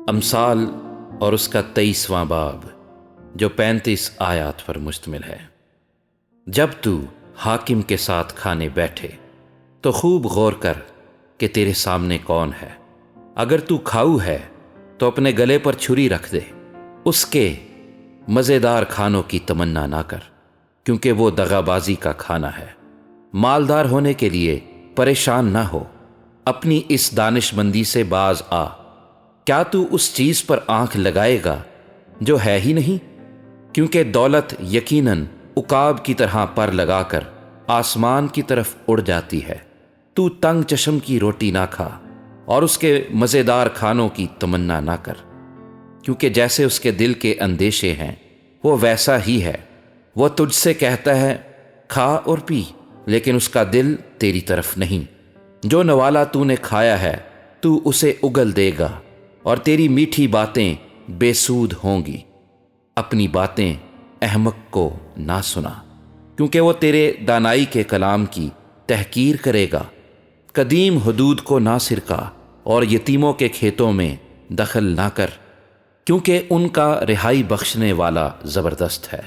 امثال اور اس کا 23واں باب جو 35 آیات پر مشتمل ہے۔ جب تو حاکم کے ساتھ کھانے بیٹھے تو خوب غور کر کہ تیرے سامنے کون ہے۔ اگر تو کھاؤ ہے تو اپنے گلے پر چھری رکھ دے، اس کے مزیدار کھانوں کی تمنا نہ کر، کیونکہ وہ دغابازی کا کھانا ہے۔ مالدار ہونے کے لیے پریشان نہ ہو، اپنی اس دانش مندی سے باز آ۔ کیا تو اس چیز پر آنکھ لگائے گا جو ہے ہی نہیں؟ کیونکہ دولت یقیناً عقاب کی طرح پر لگا کر آسمان کی طرف اڑ جاتی ہے۔ تو تنگ چشم کی روٹی نہ کھا اور اس کے مزیدار کھانوں کی تمنا نہ کر، کیونکہ جیسے اس کے دل کے اندیشے ہیں وہ ویسا ہی ہے۔ وہ تجھ سے کہتا ہے کھا اور پی، لیکن اس کا دل تیری طرف نہیں۔ جو نوالا تو نے کھایا ہے تو اسے اگل دے گا، اور تیری میٹھی باتیں بے سود ہوں گی۔ اپنی باتیں احمق کو نہ سنا، کیونکہ وہ تیرے دانائی کے کلام کی تحقیر کرے گا۔ قدیم حدود کو نہ سرکا اور یتیموں کے کھیتوں میں دخل نہ کر، کیونکہ ان کا رہائی بخشنے والا زبردست ہے،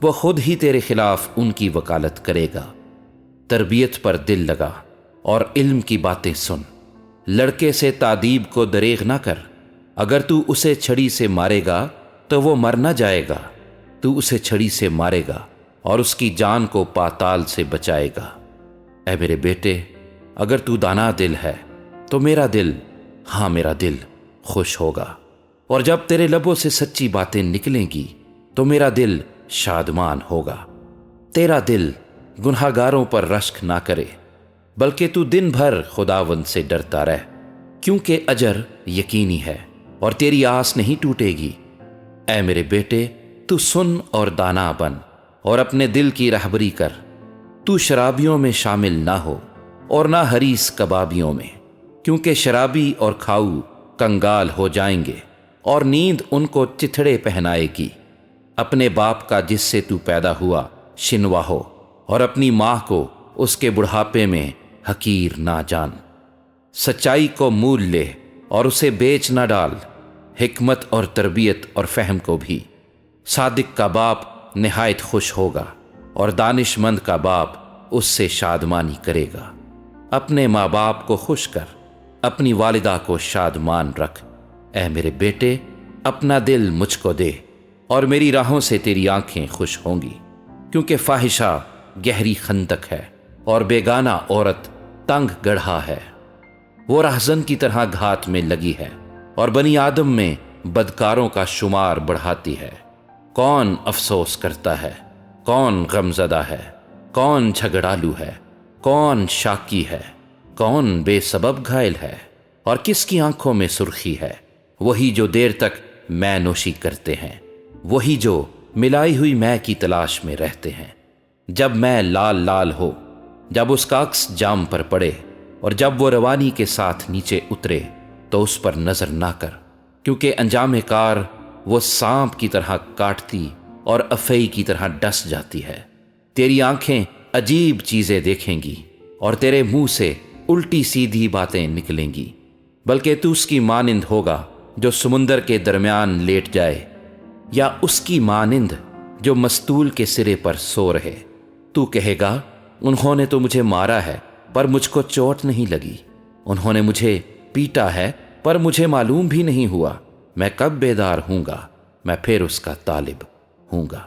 وہ خود ہی تیرے خلاف ان کی وکالت کرے گا۔ تربیت پر دل لگا اور علم کی باتیں سن۔ لڑکے سے تادیب کو دریغ نہ کر، اگر تو اسے چھڑی سے مارے گا تو وہ مر نہ جائے گا، تو اسے چھڑی سے مارے گا اور اس کی جان کو پاتال سے بچائے گا۔ اے میرے بیٹے، اگر تو دانا دل ہے تو میرا دل، ہاں میرا دل خوش ہوگا، اور جب تیرے لبوں سے سچی باتیں نکلیں گی تو میرا دل شادمان ہوگا۔ تیرا دل گنہگاروں پر رشک نہ کرے، بلکہ تو دن بھر خداوند سے ڈرتا رہ، کیونکہ اجر یقینی ہے اور تیری آس نہیں ٹوٹے گی۔ اے میرے بیٹے، تو سن اور دانا بن اور اپنے دل کی رہبری کر۔ تو شرابیوں میں شامل نہ ہو اور نہ حریص کبابیوں میں، کیونکہ شرابی اور کھاؤ کنگال ہو جائیں گے اور نیند ان کو چتھڑے پہنائے گی۔ اپنے باپ کا جس سے تو پیدا ہوا شنوا ہو، اور اپنی ماں کو اس کے بڑھاپے میں حقیر نہ جان۔ سچائی کو مول لے اور اسے بیچ نہ ڈال، حکمت اور تربیت اور فہم کو بھی۔ صادق کا باپ نہایت خوش ہوگا، اور دانش مند کا باپ اس سے شادمانی کرے گا۔ اپنے ماں باپ کو خوش کر، اپنی والدہ کو شادمان رکھ۔ اے میرے بیٹے، اپنا دل مجھ کو دے، اور میری راہوں سے تیری آنکھیں خوش ہوں گی، کیونکہ فاحشہ گہری خندق ہے اور بیگانہ عورت تنگ گڑھا ہے۔ وہ رہزن کی طرح گھات میں لگی ہے اور بنی آدم میں بدکاروں کا شمار بڑھاتی ہے۔ کون افسوس کرتا ہے، کون غمزدہ ہے، کون جھگڑالو ہے، کون شاکی ہے، کون بے سبب گھائل ہے، اور کس کی آنکھوں میں سرخی ہے؟ وہی جو دیر تک مے نوشی کرتے ہیں، وہی جو ملائی ہوئی مے کی تلاش میں رہتے ہیں۔ جب مے لال لال ہو، جب اس کا عکس جام پر پڑے، اور جب وہ روانی کے ساتھ نیچے اترے تو اس پر نظر نہ کر، کیونکہ انجام کار وہ سانپ کی طرح کاٹتی اور افعی کی طرح ڈس جاتی ہے۔ تیری آنکھیں عجیب چیزیں دیکھیں گی، اور تیرے منہ سے الٹی سیدھی باتیں نکلیں گی، بلکہ تو اس کی مانند ہوگا جو سمندر کے درمیان لیٹ جائے، یا اس کی مانند جو مستول کے سرے پر سو رہے۔ تو کہے گا انہوں نے تو مجھے مارا ہے پر مجھ کو چوٹ نہیں لگی، انہوں نے مجھے پیٹا ہے پر مجھے معلوم بھی نہیں ہوا۔ میں کب بیدار ہوں گا، میں پھر اس کا طالب ہوں گا۔